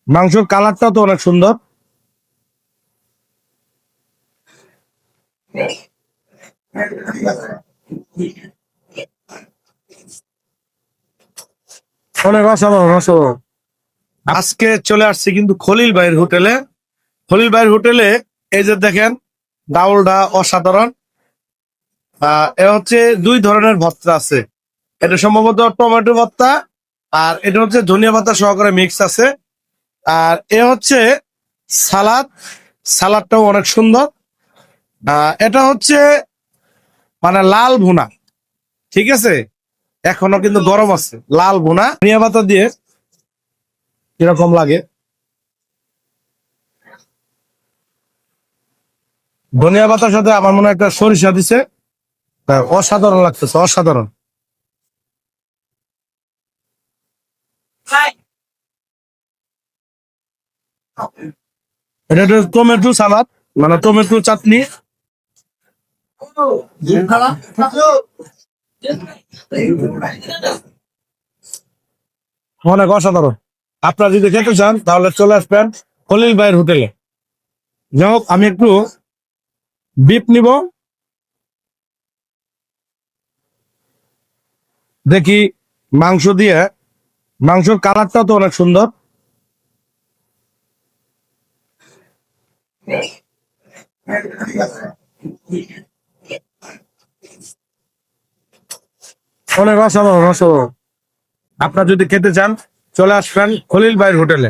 মাংসের কালারটা তো অনেক সুন্দর। অনেক অসাধারণ অসাধারণ। আজকে চলে আসছি কিন্তু খলিল ভাইয়ের হোটেলে। খলিল ভাইয়ের হোটেলে এই যে দেখেন, ডাউলটা অসাধারণ। এ হচ্ছে দুই ধরনের ভর্তা আছে। এটা সম্ভবত টমেটো ভর্তা, আর এটা হচ্ছে ধনিয়া পাতা সহকারে মিক্স আছে। আর এ হচ্ছে সালাদ। সালাদটাও অনেক সুন্দর। এটা হচ্ছে মানে লাল ভুনা, ঠিক আছে? এখনো কিন্তু গরম আছে। লাল ভুনা ধনিয়া পাতা দিয়ে কিরকম লাগে। ধনিয়া পাতার সাথে আমার মনে হয় একটা সরিষা দিছে। অসাধারণ লাগতেছে, অসাধারণ। এটা একটা টমেটো সালাদ, মানে টমেটো চাটনি। অনেক অসাধারণ। আপনারা যদি খেতে চান তাহলে চলে আসবেন খলিল ভাইয়ের হোটেলে। যাই হোক, আমি একটু বিপ নিব, দেখি মাংস দিয়ে। মাংসের কালারটা তো অনেক সুন্দর। অনেক অসাধারণ অসাধারণ। আপনারা যদি খেতে চান চলে আসবেন খলিল ভাইয়ের হোটেলে।